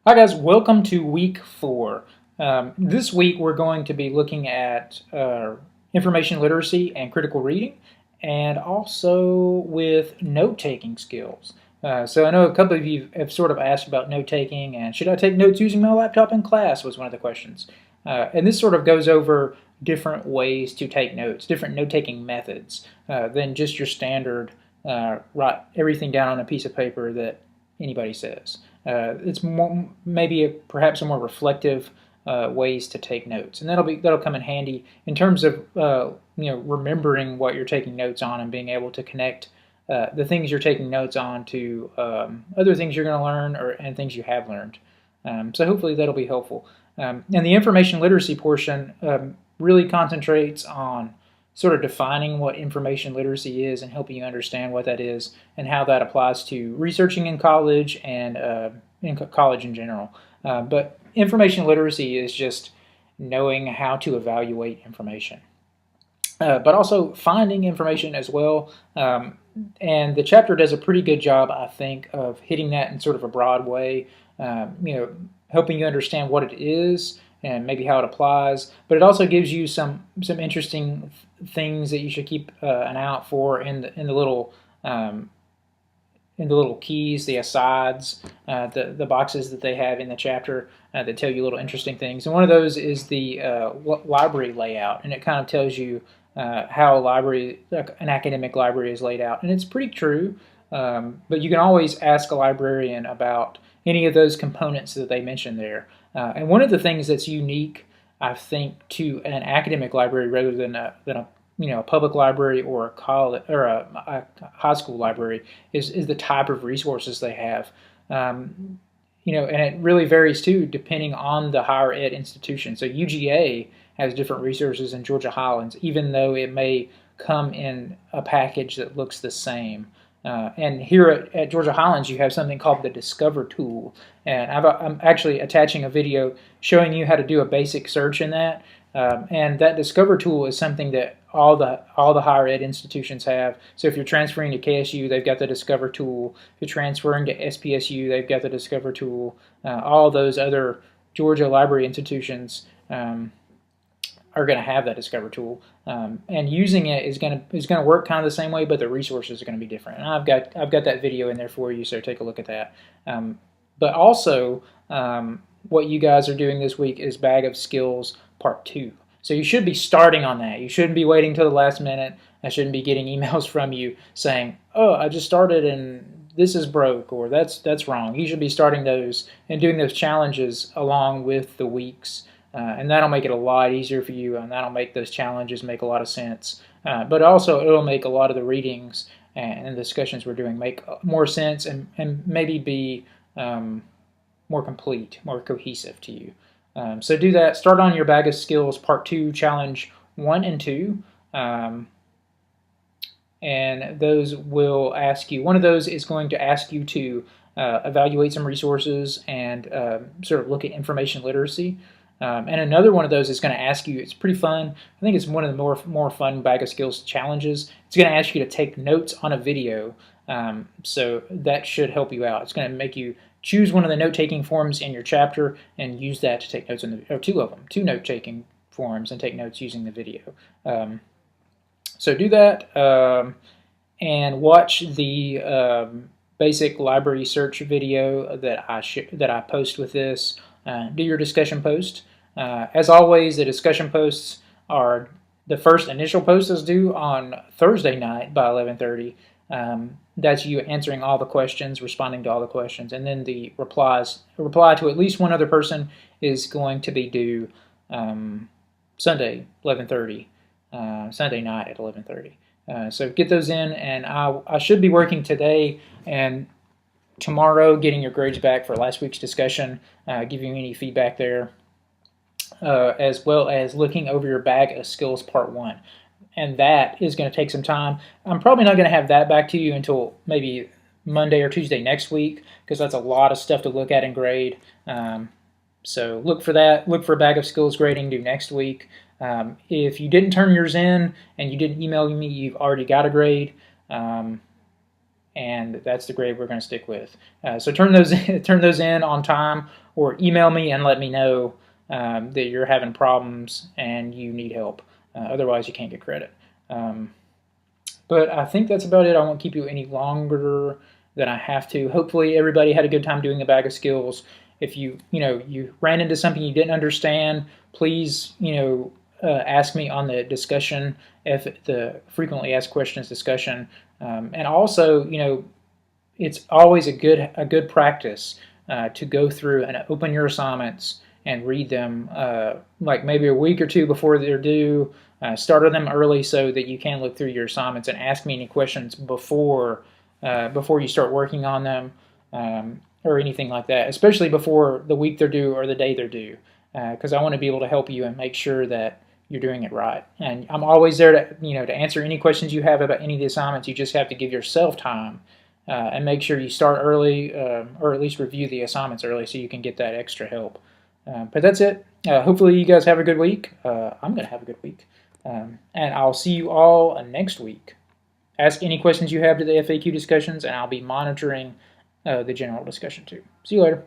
Hi guys, welcome to week 4. This week we're going to be looking at information literacy and critical reading, and also with note-taking skills. So I know a couple of you have sort of asked about note-taking, and should I take notes using my laptop in class was one of the questions. And this sort of goes over different ways to take notes, different note-taking methods than just your standard write everything down on a piece of paper that anybody says. It's more, maybe perhaps a more reflective ways to take notes, and that'll come in handy in terms of remembering what you're taking notes on and being able to connect the things you're taking notes on to other things you're going to learn and things you have learned. So hopefully that'll be helpful. And the information literacy portion really concentrates on sort of defining what information literacy is and helping you understand what that is and how that applies to researching in college and in college in general. But information literacy is just knowing how to evaluate information. But also finding information as well. And the chapter does a pretty good job, I think, of hitting that in sort of a broad way, helping you understand what it is and maybe how it applies, but it also gives you some interesting things that you should keep an eye out for in the little keys, the asides, the boxes that they have in the chapter that tell you little interesting things. And one of those is the library layout, and it kind of tells you how a library, an academic library, is laid out, and it's pretty true. But you can always ask a librarian about any of those components that they mention there. And one of the things that's unique, I think, to an academic library rather than a public library or a college or a high school library is the type of resources they have. And it really varies too depending on the higher ed institution. So UGA has different resources in Georgia Highlands, even though it may come in a package that looks the same. And here at Georgia Highlands, you have something called the Discover tool. And I'm actually attaching a video showing you how to do a basic search in that. And that Discover tool is something that all the higher ed institutions have. So if you're transferring to KSU, they've got the Discover tool. If you're transferring to SPSU, they've got the Discover tool. All those other Georgia library institutions are going to have that Discover tool, and using it is going to work kind of the same way, but the resources are going to be different. And I've got that video in there for you, so take a look at that. But also, what you guys are doing this week is Bag of Skills Part 2. So you should be starting on that. You shouldn't be waiting till the last minute. I shouldn't be getting emails from you saying, "Oh, I just started and this is broke," or that's wrong. You should be starting those and doing those challenges along with the weeks. And that'll make it a lot easier for you, and that'll make those challenges make a lot of sense. But also, it'll make a lot of the readings and the discussions we're doing make more sense and maybe be more complete, more cohesive to you. So do that. Start on your Bag of Skills Part 2 Challenge 1 and 2. And those will ask you, one of those is going to ask you to evaluate some resources and sort of look at information literacy. And another one of those is going to ask you, it's pretty fun, I think it's one of the more fun Bag of Skills challenges. It's going to ask you to take notes on a video, so that should help you out. It's going to make you choose one of the note-taking forms in your chapter and use that to take notes or two of them, two note-taking forms, and take notes using the video. So do that, and watch the basic library search video that I post with this. Do your discussion post. As always, the discussion posts are, the first initial post is due on Thursday night by 11:30. That's you answering all the questions, responding to all the questions, and then the reply to at least one other person is going to be due Sunday 11:30, Sunday night at 11:30. So get those in, and I should be working today and tomorrow getting your grades back for last week's discussion, giving you any feedback there, as well as looking over your Bag of Skills Part 1. And that is going to take some time. I'm probably not going to have that back to you until maybe Monday or Tuesday next week, because that's a lot of stuff to look at and grade. So look for that. Look for Bag of Skills grading due next week. If you didn't turn yours in and you didn't email me, you've already got a grade. and that's the grade we're going to stick with. So turn those turn those in on time, or email me and let me know that you're having problems and you need help. Otherwise, you can't get credit. But I think that's about it. I won't keep you any longer than I have to. Hopefully, everybody had a good time doing a bag of skills. If you ran into something you didn't understand, please ask me on the discussion, if the frequently asked questions discussion, and also it's always a good practice to go through and open your assignments and read them like maybe a week or two before they're due. Start them early so that you can look through your assignments and ask me any questions before you start working on them, or anything like that, especially before the week they're due or the day they're due, because I want to be able to help you and make sure that you're doing it right. And I'm always there to answer any questions you have about any of the assignments. You just have to give yourself time and make sure you start early, or at least review the assignments early so you can get that extra help. But that's it. Hopefully you guys have a good week. I'm going to have a good week. And I'll see you all next week. Ask any questions you have to the FAQ discussions, and I'll be monitoring the general discussion too. See you later.